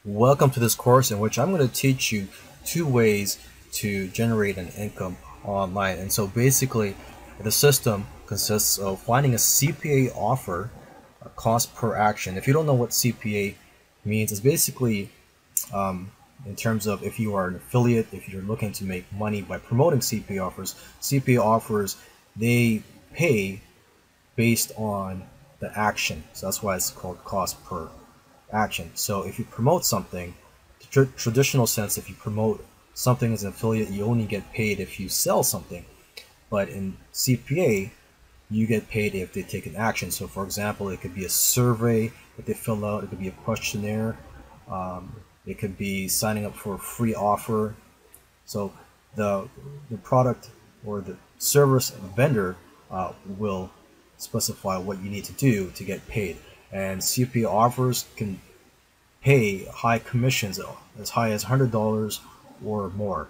Welcome to this course in which I'm going to teach you two ways to generate an income online. And so basically the system consists of finding a CPA offer, a cost per action. If you don't know what CPA means, it's basically in terms of if you are an affiliate, if you're looking to make money by promoting CPA offers, they pay based on the action. So that's why it's called cost per action. So if you promote something, the traditional sense, if you promote something as an affiliate, you only get paid if you sell something. But in CPA, you get paid if they take an action. So for example, it could be a survey that they fill out, it could be a questionnaire, it could be signing up for a free offer. So the product or the service vendor will specify what you need to do to get paid. And CPA offers can pay high commissions as high as $100 or more.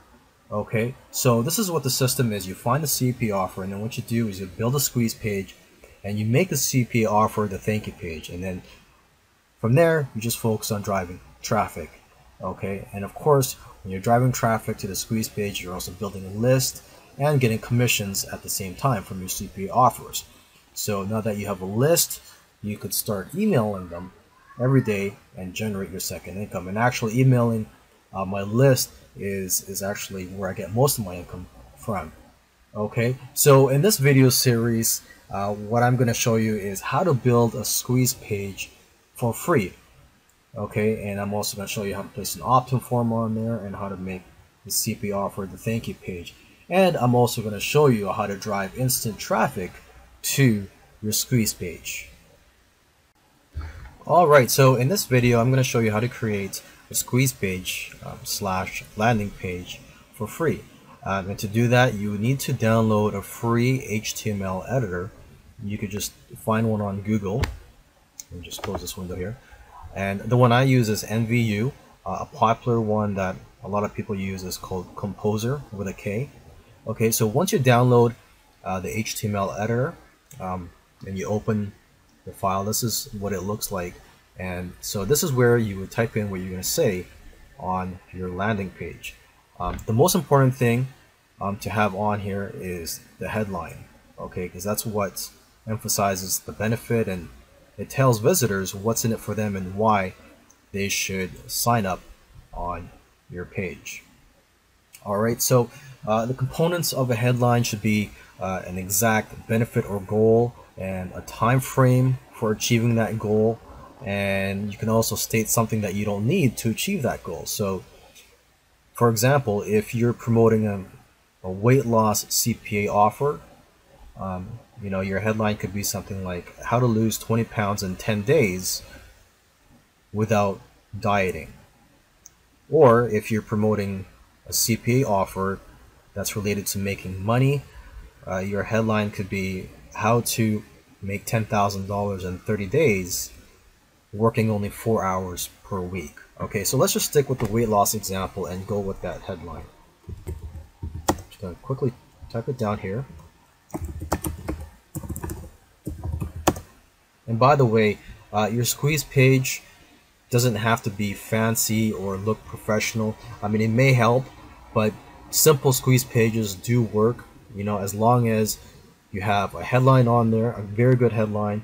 Okay, so this is what the system is. You find the CPA offer, and then what you do is you build a squeeze page and you make the CPA offer the thank you page, and then from there you just focus on driving traffic. Okay, and of course when you're driving traffic to the squeeze page, you're also building a list and getting commissions at the same time from your CPA offers. So now that you have a list, you could start emailing them every day and generate your second income. And actually emailing my list is actually where I get most of my income from. Okay, so in this video series, what I'm going to show you is how to build a squeeze page for free. Okay, and I'm also going to show you how to place an Optin form on there and how to make the CPA offer the thank you page. And I'm also going to show you how to drive instant traffic to your squeeze page. Alright, so in this video I'm going to show you how to create a squeeze page slash landing page for free. And to do that, you need to download a free HTML editor. You could just find one on Google. Let me just close this window here. And the one I use is NVU. A popular one that a lot of people use is called Composer with a K. Okay, so once you download the HTML editor and you open the file, this is what it looks like. And so this is where you would type in what you're going to say on your landing page. The most important thing to have on here is the headline, okay, because that's what emphasizes the benefit and it tells visitors what's in it for them and why they should sign up on your page. Alright, so the components of a headline should be an exact benefit or goal and a time frame for achieving that goal, and you can also state something that you don't need to achieve that goal. So for example, if you're promoting a weight loss CPA offer, you know, your headline could be something like how to lose 20 pounds in 10 days without dieting. Or if you're promoting a CPA offer that's related to making money, your headline could be how to make $10,000 in 30 days working only 4 hours per week. Okay, so let's just stick with the weight loss example and go with that headline. Just gonna quickly type it down here. And by the way, your squeeze page doesn't have to be fancy or look professional. I mean, it may help, but simple squeeze pages do work, you know, as long as you have a headline on there, a very good headline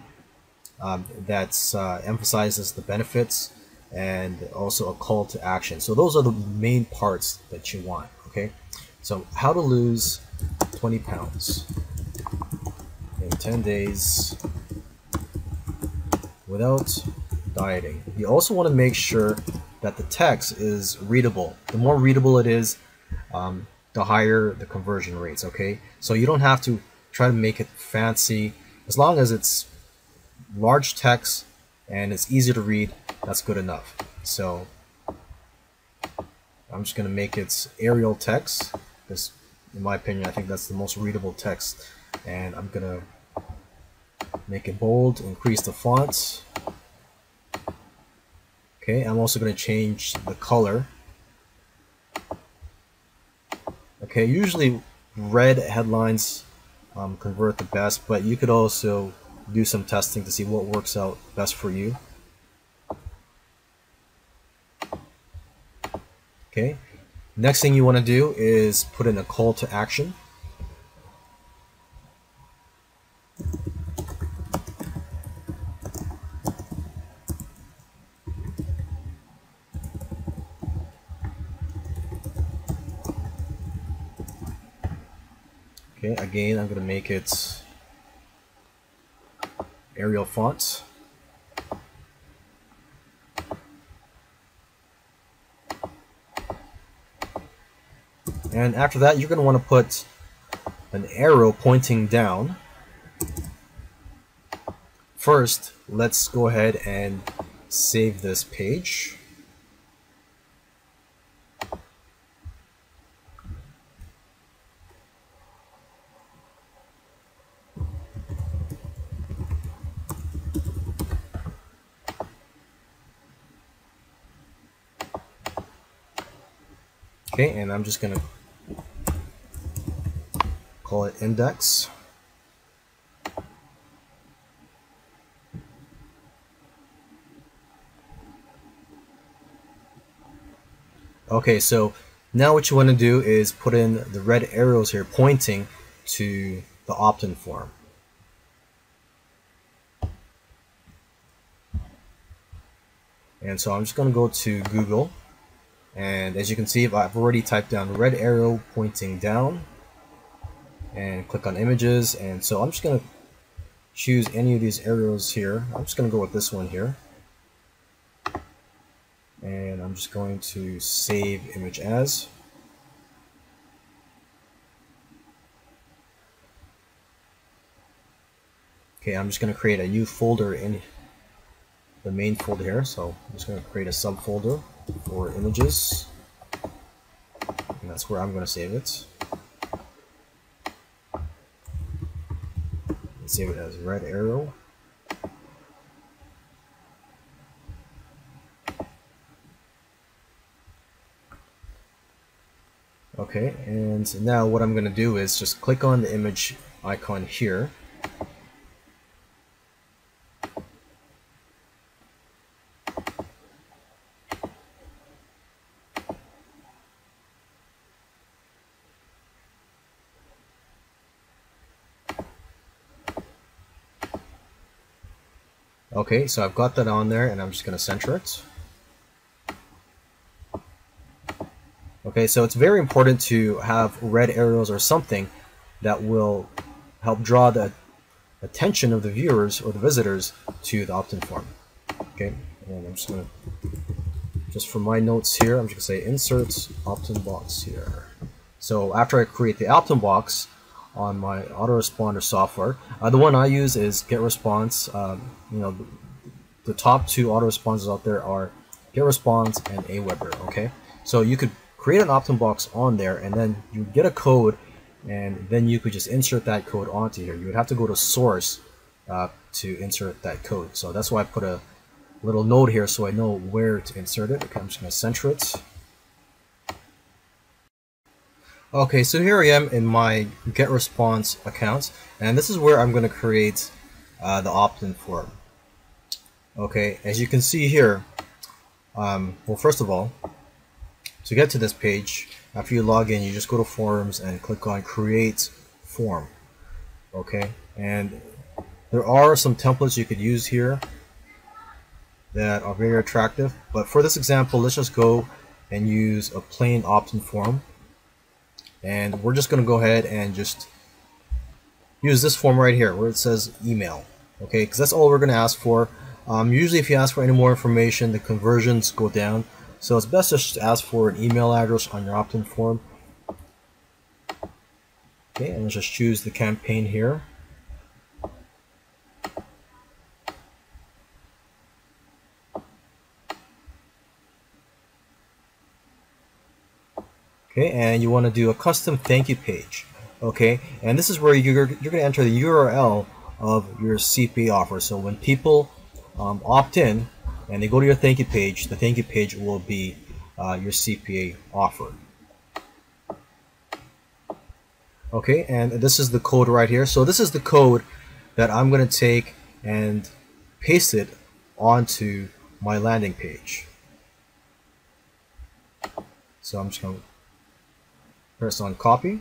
that emphasizes the benefits and also a call to action. So those are the main parts that you want. Okay, so how to lose 20 pounds in 10 days without dieting. You also want to make sure that the text is readable. The more readable it is, the higher the conversion rates. Okay, so you don't have to try to make it fancy. As long as it's large text and it's easy to read, that's good enough. So I'm just going to make it Arial text because in my opinion I think that's the most readable text, and I'm going to make it bold, increase the font. Okay, I'm also going to change the color. Okay, usually red headlines convert the best, but you could also do some testing to see what works out best for you. Okay. Next thing you want to do is put in a call to action. Okay, again, I'm going to make it Arial font. And after that, you're going to want to put an arrow pointing down. First, let's go ahead and save this page. Okay, and I'm just going to call it index. Okay, so now what you want to do is put in the red arrows here pointing to the Optin form. And so I'm just going to go to Google, and as you can see, I've already typed down red arrow pointing down and click on images. And so I'm just going to choose any of these arrows here. I'm just going to go with this one here. And I'm just going to save image as. Okay, I'm just going to create a new folder in the main folder here. So I'm just going to create a subfolder for images. And that's where I'm going to save it. And save it as red arrow. Okay, and now what I'm going to do is just click on the image icon here. Okay, so I've got that on there, and I'm just going to center it. Okay, so it's very important to have red arrows or something that will help draw the attention of the viewers or the visitors to the Optin form. Okay, and I'm just going to, just for my notes here, I'm just going to say insert Optin box here. So after I create the Optin box on my autoresponder software, the one I use is GetResponse. You know, the top two autoresponders out there are GetResponse and Aweber. Okay, so you could create an Optin box on there, and then you get a code, and then you could just insert that code onto here. You would have to go to source to insert that code. So that's why I put a little note here so I know where to insert it. Okay, I'm just going to center it. Okay, so here I am in my GetResponse account, and this is where I'm going to create the Optin form. Okay, as you can see here, well, first of all, to get to this page, after you log in, you just go to Forms and click on Create Form. Okay, and there are some templates you could use here that are very attractive, but for this example, let's just go and use a plain Optin form. And we're just going to go ahead and just use this form right here where it says email. Okay, because that's all we're going to ask for. Usually if you ask for any more information, the conversions go down. So it's best just to ask for an email address on your Optin form. Okay, and let's just choose the campaign here. Okay, and you want to do a custom thank you page. Okay, and this is where you're going to enter the URL of your CPA offer. So when people opt in and they go to your thank you page, the thank you page will be your CPA offer. Okay, and this is the code right here. So this is the code that I'm going to take and paste it onto my landing page. So I'm just going to press on copy.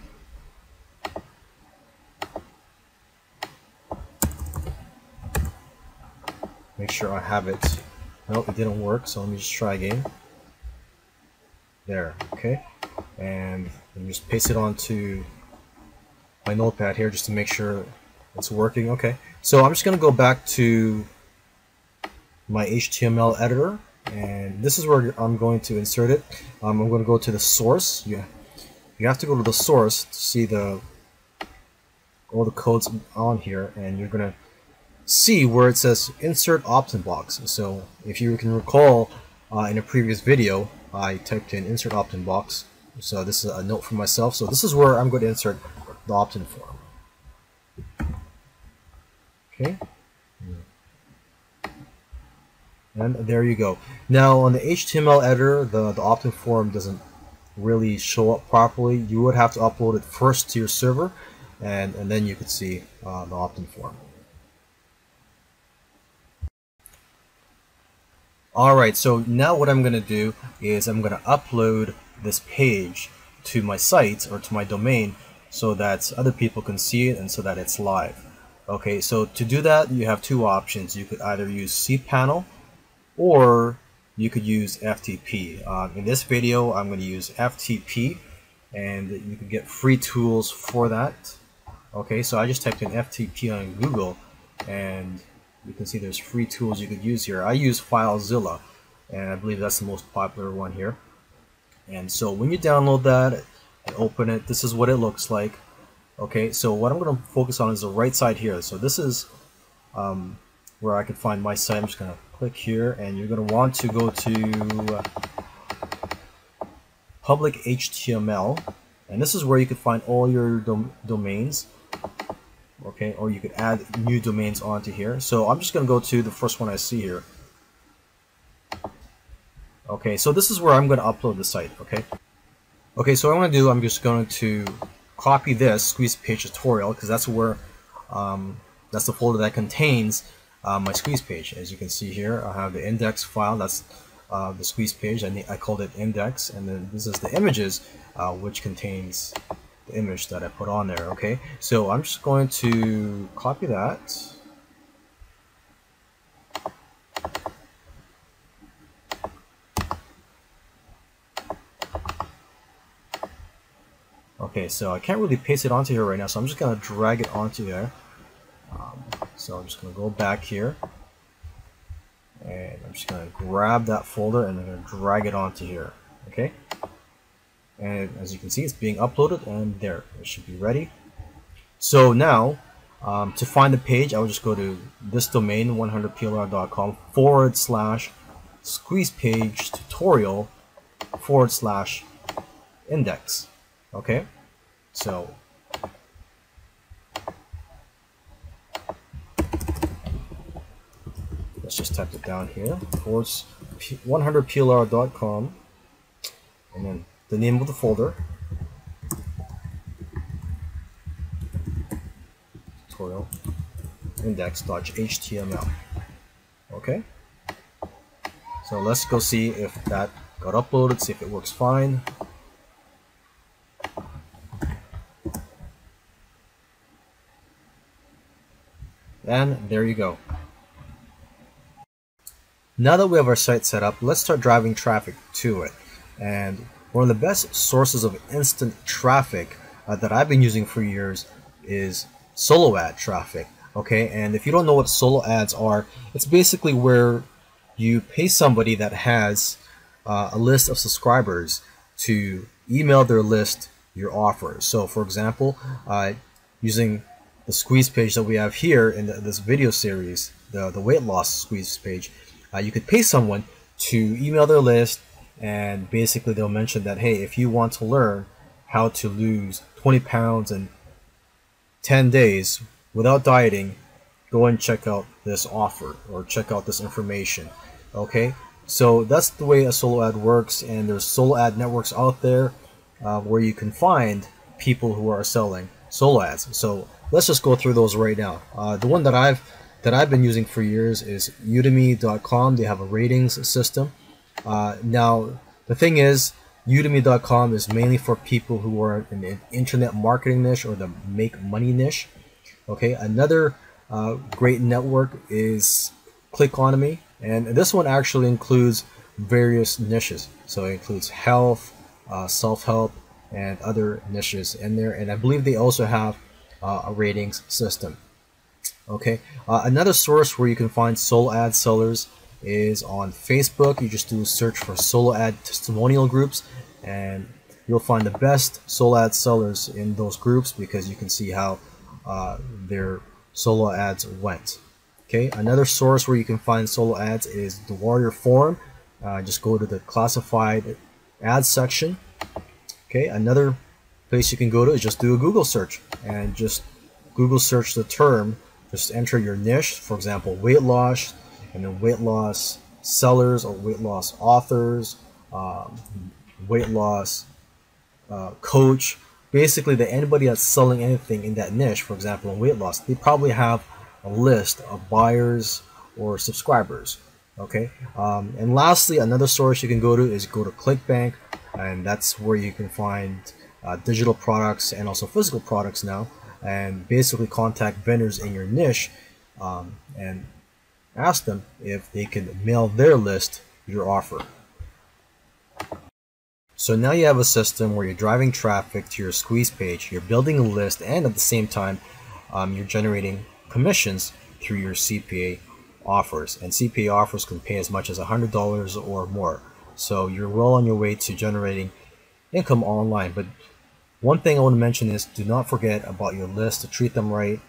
Make sure I have it. Nope, it didn't work, so let me just try again. There, okay. And just paste it onto my notepad here just to make sure it's working. Okay, so I'm just going to go back to my HTML editor, and this is where I'm going to insert it. I'm going to go to the source. You have to go to the source to see all the codes on here, and you're going to see where it says insert Optin box. So if you can recall, in a previous video I typed in insert Optin box, so this is a note for myself. So this is where I'm going to insert the Optin form. Okay, and there you go. Now on the HTML editor, the Optin form doesn't really show up properly. You would have to upload it first to your server, and then you could see the Optin form. Alright, so now what I'm going to do is I'm going to upload this page to my site or to my domain so that other people can see it and so that it's live. Okay, so to do that you have two options. You could either use cPanel or you could use FTP. In this video I'm going to use FTP, and you can get free tools for that. Okay, so I just typed in FTP on Google, and you can see there's free tools you could use here. I use FileZilla, and I believe that's the most popular one here. And so when you download that and open it, this is what it looks like. Okay, so what I'm going to focus on is the right side here. So this is where I can find my site. I'm just going to click here, and you're going to want to go to public HTML, and this is where you can find all your domains. Okay, or you could add new domains onto here. So I'm just going to go to the first one I see here. Okay, so this is where I'm going to upload the site. Okay, so what I'm going to do, I'm just going to copy this squeeze page tutorial, because that's where that's the folder that contains my squeeze page. As you can see here, I have the index file. That's the squeeze page. I called it index, and then this is the images, which contains the image that I put on there. Okay, so I'm just going to copy that. Okay, so I can't really paste it onto here right now, so I'm just going to drag it onto there. So I'm just going to go back here, and I'm just going to grab that folder and I'm going to drag it onto here. Okay, and as you can see, it's being uploaded, and there, it should be ready. So now to find the page, I will just go to this domain 100plr.com/squeeze-page tutorial /index. Okay, so let's just type it down here, 100plr.com, and then the name of the folder, tutorial index.html. Okay, so let's go see if that got uploaded, see if it works fine. And there you go. Now that we have our site set up, let's start driving traffic to it. And one of the best sources of instant traffic that I've been using for years is solo ad traffic. Okay, and if you don't know what solo ads are, it's basically where you pay somebody that has a list of subscribers to email their list your offer. So for example, using the squeeze page that we have here in this video series, the weight loss squeeze page, you could pay someone to email their list, and basically they'll mention that, hey, if you want to learn how to lose 20 pounds in 10 days without dieting, go and check out this offer or check out this information. Okay, so that's the way a solo ad works, and there's solo ad networks out there where you can find people who are selling solo ads. So let's just go through those right now. The one that I've been using for years is udemy.com. They have a ratings system. Now the thing is, Udemy.com is mainly for people who are in the internet marketing niche or the make money niche. Okay, another great network is Clickonomy, and this one actually includes various niches. So it includes health, self-help, and other niches in there. And I believe they also have a ratings system. Okay, another source where you can find solo ad sellers is on Facebook. You just do a search for solo ad testimonial groups, and you'll find the best solo ad sellers in those groups because you can see how their solo ads went. Okay, another source where you can find solo ads is the DOER form. Just go to the classified ads section. Okay, another place you can go to is just do a Google search and just Google search the term. Just enter your niche, for example, weight loss, and then weight loss sellers or weight loss authors, weight loss coach. Basically, anybody that's selling anything in that niche, for example, in weight loss, they probably have a list of buyers or subscribers. Okay, and lastly, another source you can go to is go to ClickBank, and that's where you can find digital products and also physical products now, and basically contact vendors in your niche and ask them if they can mail their list your offer. So now you have a system where you're driving traffic to your squeeze page, you're building a list, and at the same time you're generating commissions through your CPA offers. And CPA offers can pay as much as $100 or more. So you're well on your way to generating income online. But one thing I want to mention is do not forget about your list, to treat them right.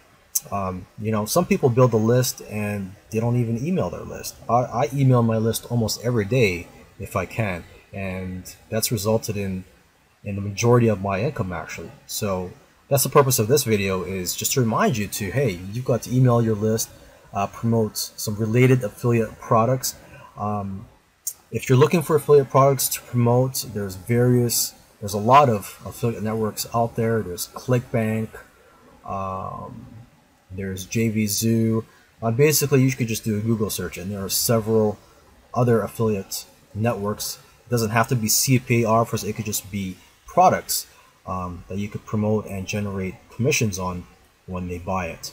You know, some people build a list and they don't even email their list. I email my list almost every day if I can, and that's resulted in the majority of my income actually. So that's the purpose of this video, is just to remind you to, hey, you've got to email your list, promote some related affiliate products. If you're looking for affiliate products to promote, there's a lot of affiliate networks out there. There's ClickBank, there's JVZoo. Basically, you could just do a Google search, and there are several other affiliate networks. It doesn't have to be CPA offers. It could just be products that you could promote and generate commissions on when they buy it.